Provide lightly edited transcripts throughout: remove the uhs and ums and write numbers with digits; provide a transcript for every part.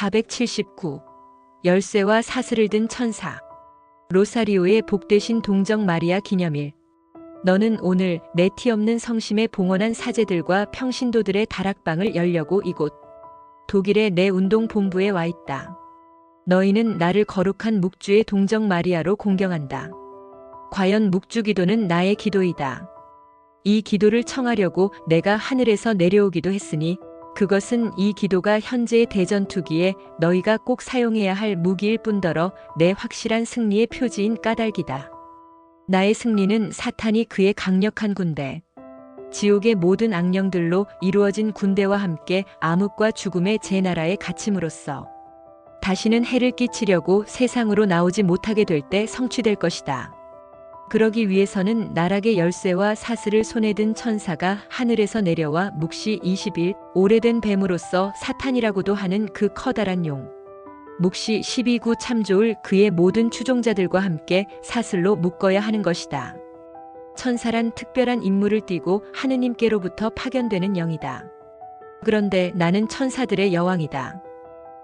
479. 열쇠와 사슬을 든 천사. 로사리오의 복되신 동정 마리아 기념일. 너는 오늘 내 티 없는 성심에 봉헌한 사제들과 평신도들의 다락방을 열려고 이곳 독일의 내 운동 본부에 와 있다. 너희는 나를 거룩한 묵주의 동정 마리아로 공경한다. 과연 묵주 기도는 나의 기도이다. 이 기도를 청하려고 내가 하늘에서 내려오기도 했으니 그것은 이 기도가 현재의 대전투기에 너희가 꼭 사용해야 할 무기일 뿐더러 내 확실한 승리의 표지인 까닭이다. 나의 승리는 사탄이 그의 강력한 군대, 지옥의 모든 악령들로 이루어진 군대와 함께 암흑과 죽음의 제 나라에 갇힘으로써 다시는 해를 끼치려고 세상으로 나오지 못하게 될 때 성취될 것이다. 그러기 위해서는 나락의 열쇠와 사슬을 손에 든 천사가 하늘에서 내려와 묵시 20일 오래된 뱀으로서 사탄이라고도 하는 그 커다란 용 묵시 12구 참 좋을 그의 모든 추종자들과 함께 사슬로 묶어야 하는 것이다. 천사란 특별한 임무를 띠고 하느님께로부터 파견되는 영이다. 그런데 나는 천사들의 여왕이다.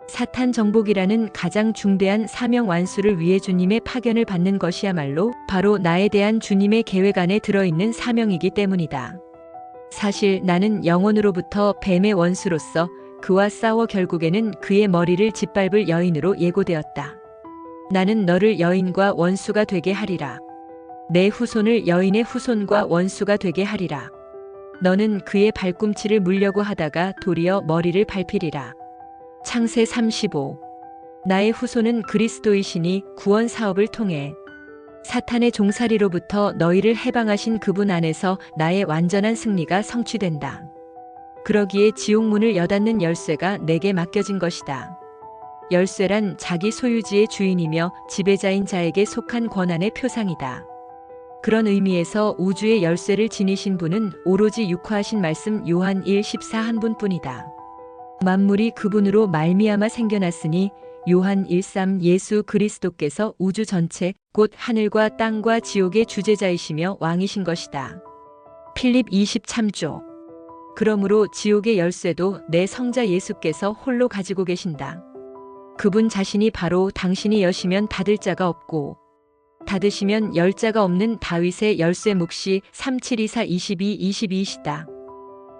사탄 정복이라는 가장 중대한 사명 완수를 위해 주님의 파견을 받는 것이야말로 바로 나에 대한 주님의 계획 안에 들어있는 사명이기 때문이다. 사실 나는 영혼으로부터 뱀의 원수로서 그와 싸워 결국에는 그의 머리를 짓밟을 여인으로 예고되었다. 나는 너를 여인과 원수가 되게 하리라. 내 후손을 여인의 후손과 원수가 되게 하리라. 너는 그의 발꿈치를 물려고 하다가 도리어 머리를 밟히리라. 창세 35. 나의 후손은 그리스도이시니 구원 사업을 통해 사탄의 종살이로부터 너희를 해방하신 그분 안에서 나의 완전한 승리가 성취된다. 그러기에 지옥문을 여닫는 열쇠가 내게 맡겨진 것이다. 열쇠란 자기 소유지의 주인이며 지배자인 자에게 속한 권한의 표상이다. 그런 의미에서 우주의 열쇠를 지니신 분은 오로지 육화하신 말씀 요한 1:14 한 분뿐이다. 만물이 그분으로 말미암아 생겨났으니 요한 1:3 예수 그리스도께서 우주 전체 곧 하늘과 땅과 지옥의 주재자이시며 왕이신 것이다. 필립 20 참조. 그러므로 지옥의 열쇠도 내 성자 예수께서 홀로 가지고 계신다. 그분 자신이 바로 당신이 여시면 닫을 자가 없고 닫으시면 열 자가 없는 다윗의 열쇠 묵시 3724 22:22이시다.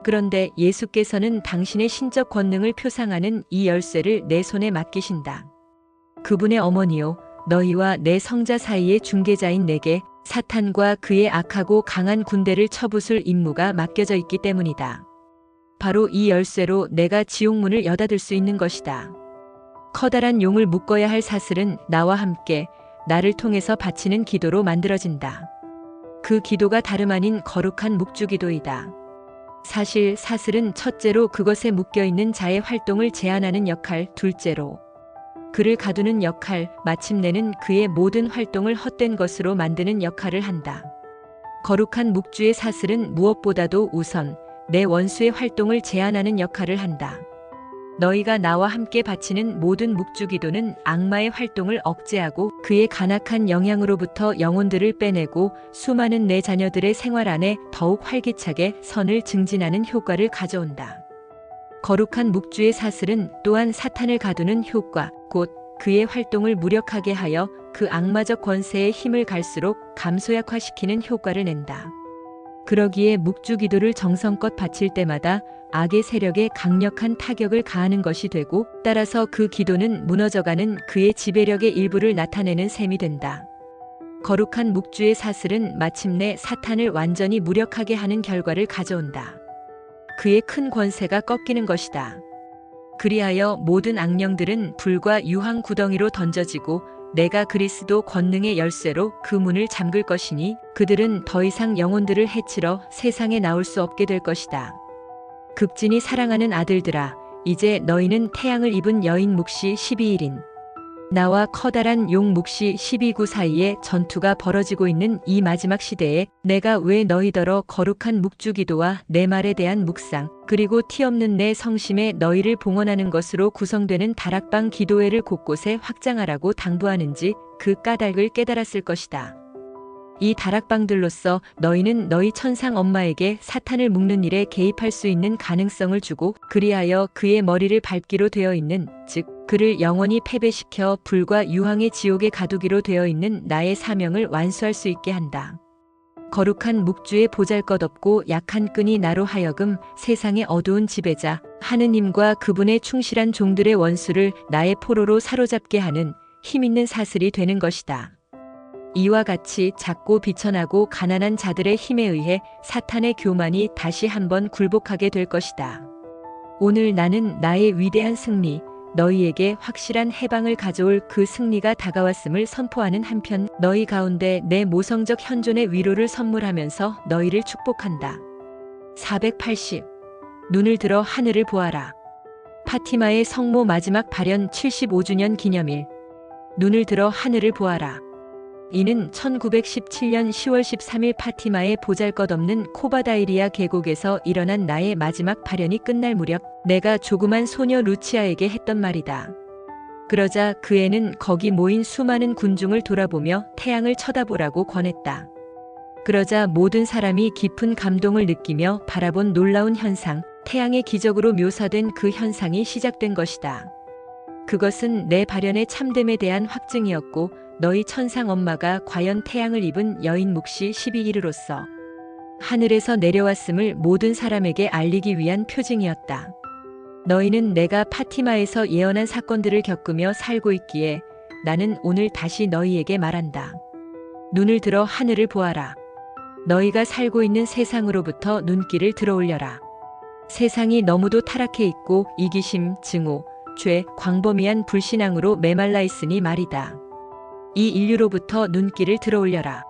그런데 예수께서는 당신의 신적 권능을 표상하는 이 열쇠를 내 손에 맡기신다. 그분의 어머니요 너희와 내 성자 사이의 중개자인 내게 사탄과 그의 악하고 강한 군대를 쳐부술 임무가 맡겨져 있기 때문이다. 바로 이 열쇠로 내가 지옥문을 여닫을 수 있는 것이다. 커다란 용을 묶어야 할 사슬은 나와 함께 나를 통해서 바치는 기도로 만들어진다. 그 기도가 다름 아닌 거룩한 묵주기도이다. 사실 사슬은 첫째로 그것에 묶여있는 자의 활동을 제한하는 역할, 둘째로 그를 가두는 역할, 마침내는 그의 모든 활동을 헛된 것으로 만드는 역할을 한다. 거룩한 묵주의 사슬은 무엇보다도 우선 내 원수의 활동을 제한하는 역할을 한다. 너희가 나와 함께 바치는 모든 묵주기도는 악마의 활동을 억제하고 그의 간악한 영향으로부터 영혼들을 빼내고 수많은 내 자녀들의 생활 안에 더욱 활기차게 선을 증진하는 효과를 가져온다. 거룩한 묵주의 사슬은 또한 사탄을 가두는 효과, 곧 그의 활동을 무력하게 하여 그 악마적 권세의 힘을 갈수록 감소약화시키는 효과를 낸다. 그러기에 묵주기도를 정성껏 바칠 때마다 악의 세력에 강력한 타격을 가하는 것이 되고 따라서 그 기도는 무너져가는 그의 지배력의 일부를 나타내는 셈이 된다. 거룩한 묵주의 사슬은 마침내 사탄을 완전히 무력하게 하는 결과를 가져온다. 그의 큰 권세가 꺾이는 것이다. 그리하여 모든 악령들은 불과 유황 구덩이로 던져지고 내가 그리스도 권능의 열쇠로 그 문을 잠글 것이니 그들은 더 이상 영혼들을 해치러 세상에 나올 수 없게 될 것이다. 극진히 사랑하는 아들들아, 이제 너희는 태양을 입은 여인 묵시 12일인 나와 커다란 용 묵시 12구 사이에 전투가 벌어지고 있는 이 마지막 시대에 내가 왜 너희더러 거룩한 묵주기도와 내 말에 대한 묵상 그리고 티 없는 내 성심에 너희를 봉헌하는 것으로 구성되는 다락방 기도회를 곳곳에 확장하라고 당부하는지 그 까닭을 깨달았을 것이다. 이 다락방들로서 너희는 너희 천상 엄마에게 사탄을 묶는 일에 개입할 수 있는 가능성을 주고 그리하여 그의 머리를 밟기로 되어 있는 즉 그를 영원히 패배시켜 불과 유황의 지옥에 가두기로 되어 있는 나의 사명을 완수할 수 있게 한다. 거룩한 묵주의 보잘것없고 약한 끈이 나로 하여금 세상의 어두운 지배자 하느님과 그분의 충실한 종들의 원수를 나의 포로로 사로잡게 하는 힘있는 사슬이 되는 것이다. 이와 같이 작고 비천하고 가난한 자들의 힘에 의해 사탄의 교만이 다시 한번 굴복하게 될 것이다. 오늘 나는 나의 위대한 승리, 너희에게 확실한 해방을 가져올 그 승리가 다가왔음을 선포하는 한편 너희 가운데 내 모성적 현존의 위로를 선물하면서 너희를 축복한다. 480. 눈을 들어 하늘을 보아라. 파티마의 성모 마지막 발현 75주년 기념일. 눈을 들어 하늘을 보아라. 이는 1917년 10월 13일 파티마의 보잘것없는 코바다이리아 계곡에서 일어난 나의 마지막 발현이 끝날 무렵 내가 조그만 소녀 루치아에게 했던 말이다. 그러자 그 애는 거기 모인 수많은 군중을 돌아보며 태양을 쳐다보라고 권했다. 그러자 모든 사람이 깊은 감동을 느끼며 바라본 놀라운 현상, 태양의 기적으로 묘사된 그 현상이 시작된 것이다. 그것은 내 발현의 참됨에 대한 확증이었고 너희 천상 엄마가 과연 태양을 입은 여인 묵시 12일으로서 하늘에서 내려왔음을 모든 사람에게 알리기 위한 표징이었다. 너희는 내가 파티마에서 예언한 사건들을 겪으며 살고 있기에 나는 오늘 다시 너희에게 말한다. 눈을 들어 하늘을 보아라. 너희가 살고 있는 세상으로부터 눈길을 들어올려라. 세상이 너무도 타락해 있고 이기심, 증오, 죄, 광범위한 불신앙으로 메말라 있으니 말이다. 이 인류로부터 눈길을 들어올려라.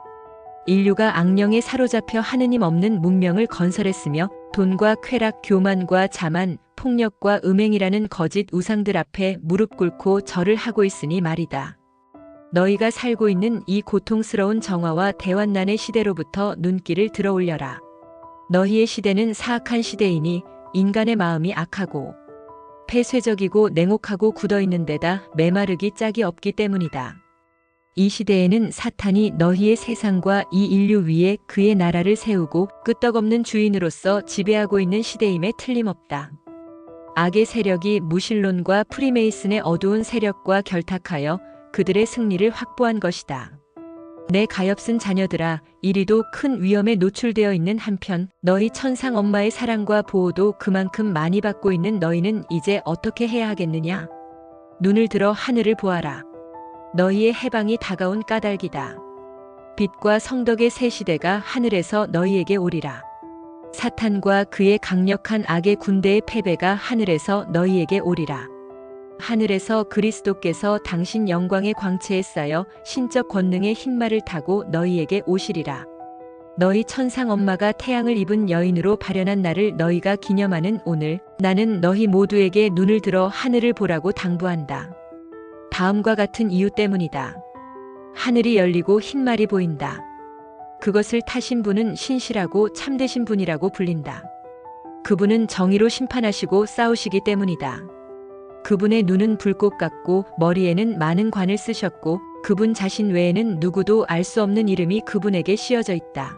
인류가 악령에 사로잡혀 하느님 없는 문명을 건설했으며 돈과 쾌락, 교만과 자만, 폭력과 음행이라는 거짓 우상들 앞에 무릎 꿇고 절을 하고 있으니 말이다. 너희가 살고 있는 이 고통스러운 정화와 대환난의 시대로부터 눈길을 들어올려라. 너희의 시대는 사악한 시대이니 인간의 마음이 악하고 폐쇄적이고 냉혹하고 굳어있는 데다 메마르기 짝이 없기 때문이다. 이 시대에는 사탄이 너희의 세상과 이 인류 위에 그의 나라를 세우고 끄떡없는 주인으로서 지배하고 있는 시대임에 틀림없다. 악의 세력이 무신론과 프리메이슨의 어두운 세력과 결탁하여 그들의 승리를 확보한 것이다. 내 가엾은 자녀들아, 이리도 큰 위험에 노출되어 있는 한편 너희 천상 엄마의 사랑과 보호도 그만큼 많이 받고 있는 너희는 이제 어떻게 해야 하겠느냐? 눈을 들어 하늘을 보아라. 너희의 해방이 다가온 까닭이다. 빛과 성덕의 새 시대가 하늘에서 너희에게 오리라. 사탄과 그의 강력한 악의 군대의 패배가 하늘에서 너희에게 오리라. 하늘에서 그리스도께서 당신 영광의 광채에 쌓여 신적 권능의 흰말을 타고 너희에게 오시리라. 너희 천상 엄마가 태양을 입은 여인으로 발현한 날을 너희가 기념하는 오늘, 나는 너희 모두에게 눈을 들어 하늘을 보라고 당부한다. 다음과 같은 이유 때문이다. 하늘이 열리고 흰말이 보인다. 그것을 타신 분은 신실하고 참되신 분이라고 불린다. 그분은 정의로 심판하시고 싸우시기 때문이다. 그분의 눈은 불꽃 같고 머리에는 많은 관을 쓰셨고 그분 자신 외에는 누구도 알 수 없는 이름이 그분에게 씌어져 있다.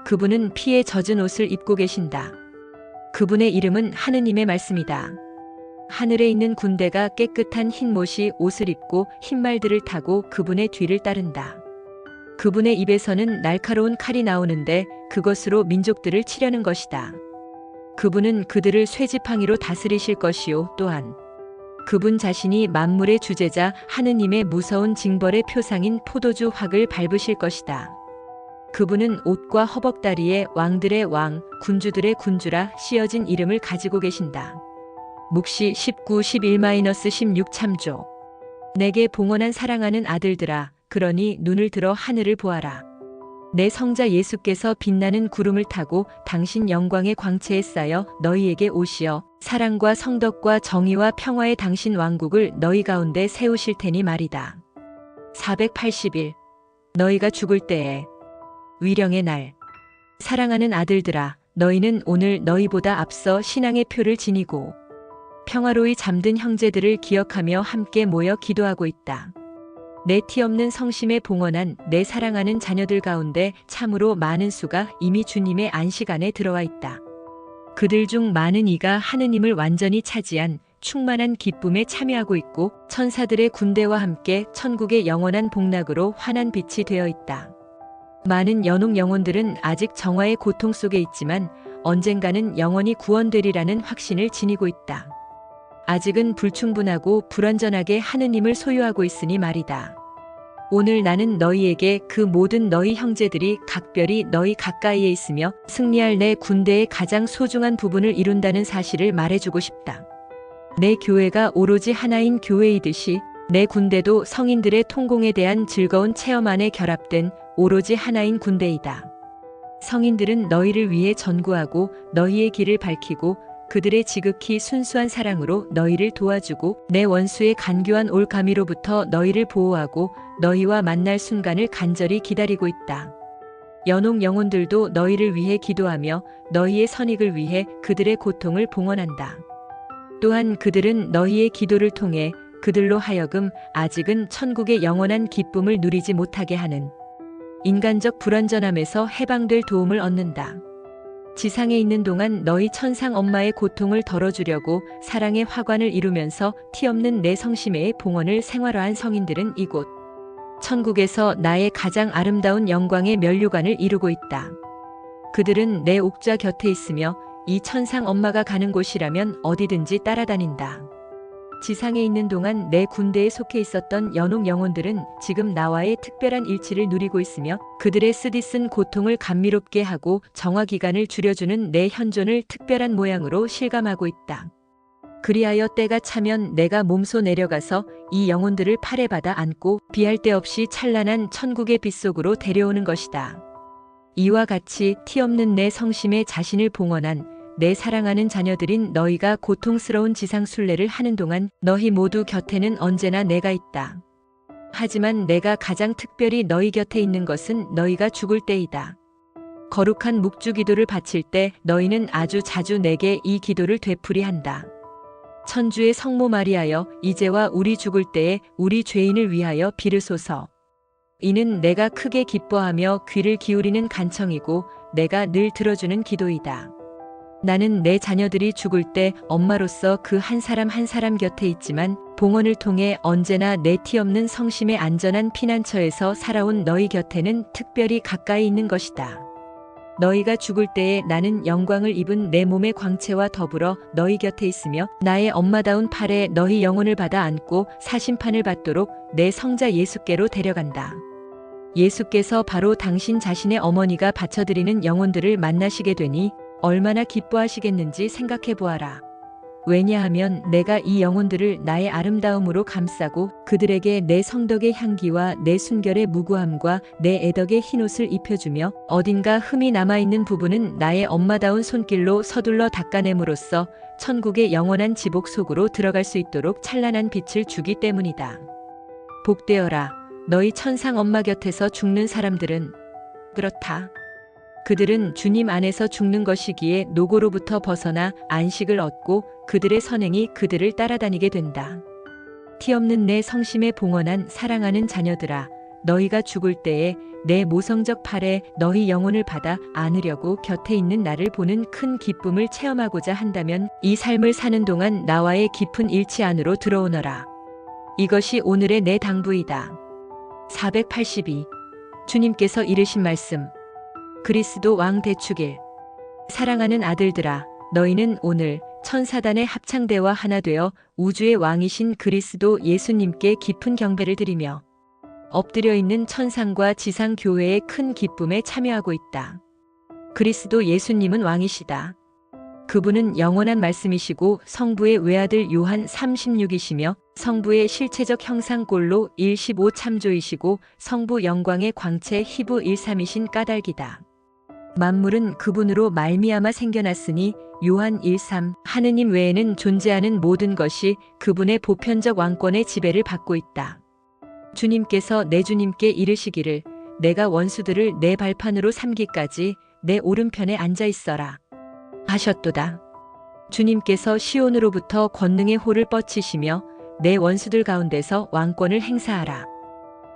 그분은 피에 젖은 옷을 입고 계신다. 그분의 이름은 하느님의 말씀이다. 하늘에 있는 군대가 깨끗한 흰 못이 옷을 입고 흰말들을 타고 그분의 뒤를 따른다. 그분의 입에서는 날카로운 칼이 나오는데 그것으로 민족들을 치려는 것이다. 그분은 그들을 쇠지팡이로 다스리실 것이요 또한 그분 자신이 만물의 주제자 하느님의 무서운 징벌의 표상인 포도주 확을 밟으실 것이다. 그분은 옷과 허벅다리에 왕들의 왕, 군주들의 군주라 씌어진 이름을 가지고 계신다. 묵시 19-11-16 참조. 내게 봉헌한 사랑하는 아들들아, 그러니 눈을 들어 하늘을 보아라. 내 성자 예수께서 빛나는 구름을 타고 당신 영광의 광채에 쌓여 너희에게 오시어 사랑과 성덕과 정의와 평화의 당신 왕국을 너희 가운데 세우실 테니 말이다. 481. 너희가 죽을 때에 위령의 날. 사랑하는 아들들아, 너희는 오늘 너희보다 앞서 신앙의 표를 지니고 평화로이 잠든 형제들을 기억하며 함께 모여 기도하고 있다. 내 티 없는 성심에 봉헌한 내 사랑하는 자녀들 가운데 참으로 많은 수가 이미 주님의 안식 안에 들어와 있다. 그들 중 많은 이가 하느님을 완전히 차지한 충만한 기쁨에 참여하고 있고 천사들의 군대와 함께 천국의 영원한 복락으로 환한 빛이 되어 있다. 많은 연옥 영혼들은 아직 정화의 고통 속에 있지만 언젠가는 영원히 구원되리라는 확신을 지니고 있다. 아직은 불충분하고 불완전하게 하느님을 소유하고 있으니 말이다. 오늘 나는 너희에게 그 모든 너희 형제들이 각별히 너희 가까이에 있으며 승리할 내 군대의 가장 소중한 부분을 이룬다는 사실을 말해주고 싶다. 내 교회가 오로지 하나인 교회이듯이 내 군대도 성인들의 통공에 대한 즐거운 체험 안에 결합된 오로지 하나인 군대이다. 성인들은 너희를 위해 전구하고 너희의 길을 밝히고 그들의 지극히 순수한 사랑으로 너희를 도와주고 내 원수의 간교한 올가미로부터 너희를 보호하고 너희와 만날 순간을 간절히 기다리고 있다. 연옥 영혼들도 너희를 위해 기도하며 너희의 선익을 위해 그들의 고통을 봉헌한다. 또한 그들은 너희의 기도를 통해 그들로 하여금 아직은 천국의 영원한 기쁨을 누리지 못하게 하는 인간적 불완전함에서 해방될 도움을 얻는다. 지상에 있는 동안 너희 천상 엄마의 고통을 덜어주려고 사랑의 화관을 이루면서 티없는 내 성심의 봉헌을 생활화한 성인들은 이곳 천국에서 나의 가장 아름다운 영광의 면류관을 이루고 있다. 그들은 내 옥좌 곁에 있으며 이 천상 엄마가 가는 곳이라면 어디든지 따라다닌다. 지상에 있는 동안 내 군대에 속해 있었던 연옥 영혼들은 지금 나와의 특별한 일치를 누리고 있으며 그들의 쓰디쓴 고통을 감미롭게 하고 정화기간을 줄여주는 내 현존을 특별한 모양으로 실감하고 있다. 그리하여 때가 차면 내가 몸소 내려가서 이 영혼들을 팔에 받아 안고 비할 데 없이 찬란한 천국의 빛 속으로 데려오는 것이다. 이와 같이 티없는 내 성심에 자신을 봉헌한 내 사랑하는 자녀들인 너희가 고통스러운 지상 순례를 하는 동안 너희 모두 곁에는 언제나 내가 있다. 하지만 내가 가장 특별히 너희 곁에 있는 것은 너희가 죽을 때이다. 거룩한 묵주 기도를 바칠 때 너희는 아주 자주 내게 이 기도를 되풀이한다. 천주의 성모 마리아여, 이제와 우리 죽을 때에 우리 죄인을 위하여 비르소서. 이는 내가 크게 기뻐하며 귀를 기울이는 간청이고 내가 늘 들어주는 기도이다. 나는 내 자녀들이 죽을 때 엄마로서 그 한 사람 한 사람 곁에 있지만 봉헌을 통해 언제나 내 티 없는 성심의 안전한 피난처에서 살아온 너희 곁에는 특별히 가까이 있는 것이다. 너희가 죽을 때에 나는 영광을 입은 내 몸의 광채와 더불어 너희 곁에 있으며 나의 엄마다운 팔에 너희 영혼을 받아 안고 사심판을 받도록 내 성자 예수께로 데려간다. 예수께서 바로 당신 자신의 어머니가 바쳐드리는 영혼들을 만나시게 되니 얼마나 기뻐하시겠는지 생각해 보아라. 왜냐하면 내가 이 영혼들을 나의 아름다움으로 감싸고 그들에게 내 성덕의 향기와 내 순결의 무구함과 내 애덕의 흰옷을 입혀주며 어딘가 흠이 남아있는 부분은 나의 엄마다운 손길로 서둘러 닦아냄으로써 천국의 영원한 지복 속으로 들어갈 수 있도록 찬란한 빛을 주기 때문이다. 복되어라. 너희 천상 엄마 곁에서 죽는 사람들은 그렇다. 그들은 주님 안에서 죽는 것이기에 노고로부터 벗어나 안식을 얻고 그들의 선행이 그들을 따라다니게 된다. 티없는 내 성심에 봉헌한 사랑하는 자녀들아, 너희가 죽을 때에 내 모성적 팔에 너희 영혼을 받아 안으려고 곁에 있는 나를 보는 큰 기쁨을 체험하고자 한다면 이 삶을 사는 동안 나와의 깊은 일치 안으로 들어오너라. 이것이 오늘의 내 당부이다. 482. 주님께서 이르신 말씀. 그리스도 왕 대축일. 사랑하는 아들들아, 너희는 오늘 천사단의 합창대와 하나 되어 우주의 왕이신 그리스도 예수님께 깊은 경배를 드리며 엎드려 있는 천상과 지상 교회의 큰 기쁨에 참여하고 있다. 그리스도 예수님은 왕이시다. 그분은 영원한 말씀이시고 성부의 외아들 요한 36이시며 성부의 실체적 형상꼴로 1:15 참조이시고 성부 영광의 광채 히브 1:3이신 까닭이다. 만물은 그분으로 말미암아 생겨났으니 요한 1:3 하느님 외에는 존재하는 모든 것이 그분의 보편적 왕권의 지배를 받고 있다. 주님께서 내 주님께 이르시기를 내가 원수들을 내 발판으로 삼기까지 내 오른편에 앉아 있어라 하셨도다. 주님께서 시온으로부터 권능의 호를 뻗치시며 내 원수들 가운데서 왕권을 행사하라.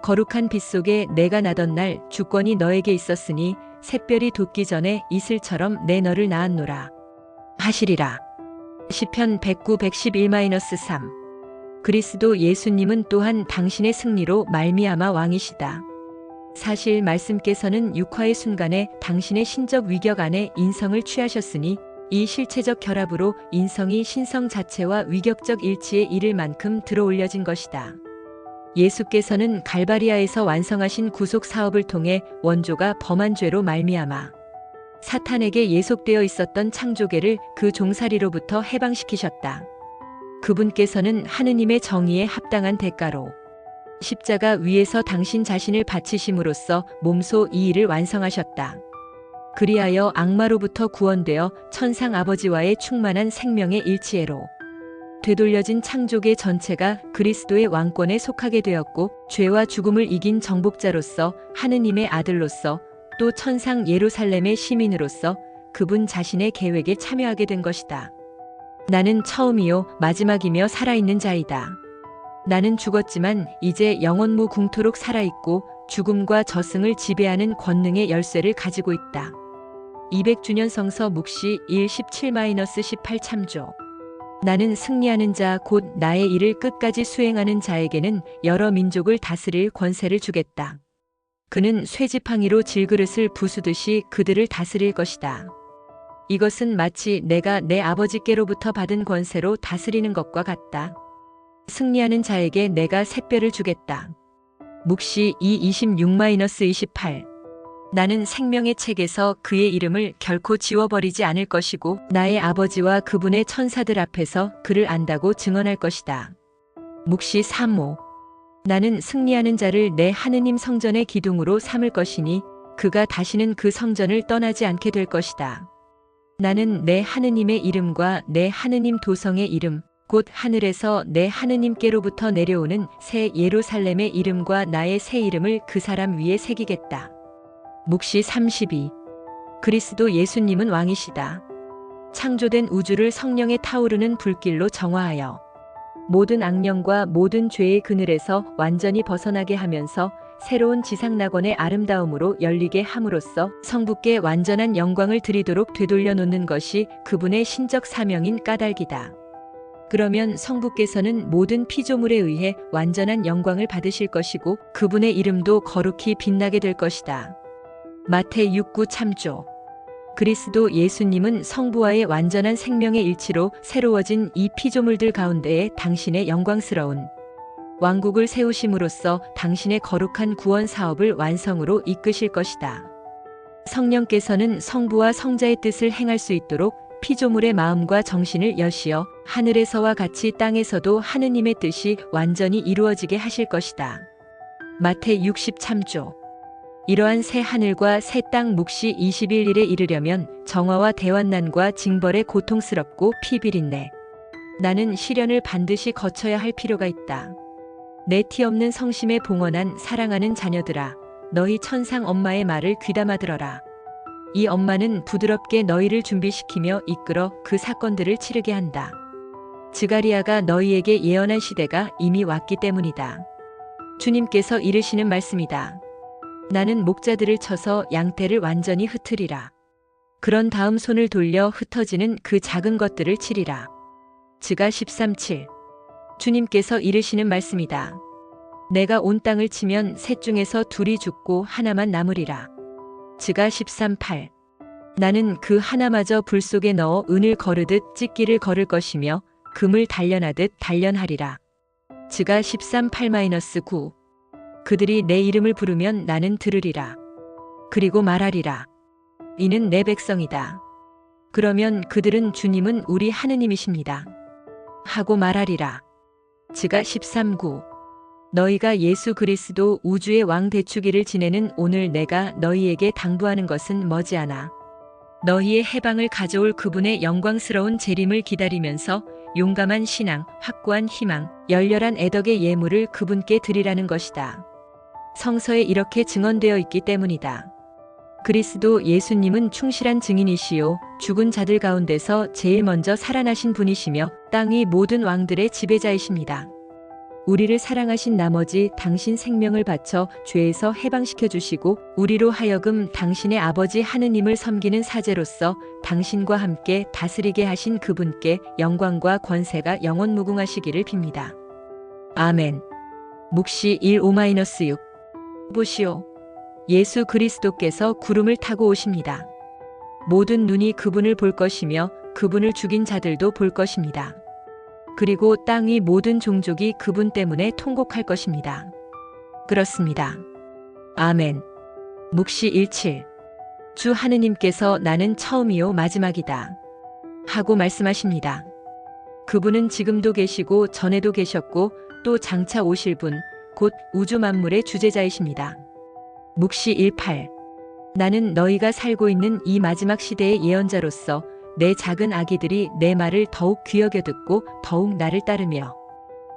거룩한 빛 속에 내가 나던 날 주권이 너에게 있었으니 샛별이 돋기 전에 이슬처럼 내 너를 낳았노라 하시리라. 시편 109, 111-3. 그리스도 예수님은 또한 당신의 승리로 말미암아 왕이시다. 사실 말씀께서는 육화의 순간에 당신의 신적 위격 안에 인성을 취하셨으니 이 실체적 결합으로 인성이 신성 자체와 위격적 일치에 이를 만큼 들어올려진 것이다. 예수께서는 갈바리아에서 완성하신 구속 사업을 통해 원조가 범한 죄로 말미암아 사탄에게 예속되어 있었던 창조계를 그 종살이로부터 해방시키셨다. 그분께서는 하느님의 정의에 합당한 대가로 십자가 위에서 당신 자신을 바치심으로써 몸소 이 일을 완성하셨다. 그리하여 악마로부터 구원되어 천상 아버지와의 충만한 생명의 일치애로 되돌려진 창조계 전체가 그리스도의 왕권에 속하게 되었고 죄와 죽음을 이긴 정복자로서 하느님의 아들로서 또 천상 예루살렘의 시민으로서 그분 자신의 계획에 참여하게 된 것이다. 나는 처음이요 마지막이며 살아있는 자이다. 나는 죽었지만 이제 영원무궁토록 살아있고 죽음과 저승을 지배하는 권능의 열쇠를 가지고 있다. 200주년 성서 묵시 1-17-18 참조. 나는 승리하는 자 곧 나의 일을 끝까지 수행하는 자에게는 여러 민족을 다스릴 권세를 주겠다. 그는 쇠지팡이로 질그릇을 부수듯이 그들을 다스릴 것이다. 이것은 마치 내가 내 아버지께로부터 받은 권세로 다스리는 것과 같다. 승리하는 자에게 내가 샛별을 주겠다. 묵시 2-26-28. 나는 생명의 책에서 그의 이름을 결코 지워버리지 않을 것이고 나의 아버지와 그분의 천사들 앞에서 그를 안다고 증언할 것이다. 묵시 3-5. 나는 승리하는 자를 내 하느님 성전의 기둥으로 삼을 것이니 그가 다시는 그 성전을 떠나지 않게 될 것이다. 나는 내 하느님의 이름과 내 하느님 도성의 이름 곧 하늘에서 내 하느님께로부터 내려오는 새 예루살렘의 이름과 나의 새 이름을 그 사람 위에 새기겠다. 묵시 32. 그리스도 예수님은 왕이시다. 창조된 우주를 성령의 타오르는 불길로 정화하여 모든 악령과 모든 죄의 그늘에서 완전히 벗어나게 하면서 새로운 지상낙원의 아름다움으로 열리게 함으로써 성부께 완전한 영광을 드리도록 되돌려 놓는 것이 그분의 신적 사명인 까닭이다. 그러면 성부께서는 모든 피조물에 의해 완전한 영광을 받으실 것이고 그분의 이름도 거룩히 빛나게 될 것이다. 마태 6-9 참조. 그리스도 예수님은 성부와의 완전한 생명의 일치로 새로워진 이 피조물들 가운데에 당신의 영광스러운 왕국을 세우심으로써 당신의 거룩한 구원 사업을 완성으로 이끄실 것이다. 성령께서는 성부와 성자의 뜻을 행할 수 있도록 피조물의 마음과 정신을 여시어 하늘에서와 같이 땅에서도 하느님의 뜻이 완전히 이루어지게 하실 것이다. 마태 60 참조. 이러한 새 하늘과 새 땅 묵시 21일에 이르려면 정화와 대환난과 징벌에 고통스럽고 피비린내 나는 시련을 반드시 거쳐야 할 필요가 있다. 내 티 없는 성심에 봉헌한 사랑하는 자녀들아, 너희 천상 엄마의 말을 귀담아 들어라. 이 엄마는 부드럽게 너희를 준비시키며 이끌어 그 사건들을 치르게 한다. 스가랴가 너희에게 예언한 시대가 이미 왔기 때문이다. 주님께서 이르시는 말씀이다. 나는 목자들을 쳐서 양떼를 완전히 흩으리라. 그런 다음 손을 돌려 흩어지는 그 작은 것들을 치리라. 스가 13-7. 주님께서 이르시는 말씀이다. 내가 온 땅을 치면 셋 중에서 둘이 죽고 하나만 남으리라. 스가 13-8. 나는 그 하나마저 불 속에 넣어 은을 거르듯 찢기를 거를 것이며 금을 단련하듯 단련하리라. 스가 13-8-9. 그들이 내 이름을 부르면 나는 들으리라. 그리고 말하리라. 이는 내 백성이다. 그러면 그들은 주님은 우리 하느님이십니다. 하고 말하리라. 스가 13-9. 너희가 예수 그리스도 우주의 왕 대축일을 지내는 오늘 내가 너희에게 당부하는 것은 머지않아 너희의 해방을 가져올 그분의 영광스러운 재림을 기다리면서 용감한 신앙, 확고한 희망, 열렬한 애덕의 예물을 그분께 드리라는 것이다. 성서에 이렇게 증언되어 있기 때문이다. 그리스도 예수님은 충실한 증인이시요 죽은 자들 가운데서 제일 먼저 살아나신 분이시며 땅 위 모든 왕들의 지배자이십니다. 우리를 사랑하신 나머지 당신 생명을 바쳐 죄에서 해방시켜 주시고 우리로 하여금 당신의 아버지 하느님을 섬기는 사제로서 당신과 함께 다스리게 하신 그분께 영광과 권세가 영원 무궁하시기를 빕니다. 아멘. 묵시 1-5-6 보시오. 예수 그리스도께서 구름을 타고 오십니다. 모든 눈이 그분을 볼 것이며 그분을 죽인 자들도 볼 것입니다. 그리고 땅 위 모든 종족이 그분 때문에 통곡할 것입니다. 그렇습니다. 아멘. 묵시 1-7 주 하느님께서 나는 처음이요 마지막이다 하고 말씀하십니다. 그분은 지금도 계시고 전에도 계셨고 또 장차 오실 분, 곧 우주 만물의 주재자이십니다. 묵시 1-8 나는 너희가 살고 있는 이 마지막 시대의 예언자로서 내 작은 아기들이 내 말을 더욱 귀여겨 듣고 더욱 나를 따르며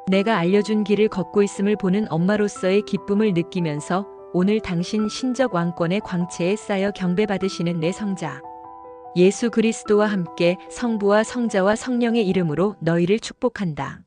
내가 알려준 길을 걷고 있음을 보는 엄마로서의 기쁨을 느끼면서 오늘 당신 신적 왕권의 광채에 쌓여 경배받으시는 내 성자 예수 그리스도와 함께 성부와 성자와 성령의 이름으로 너희를 축복한다.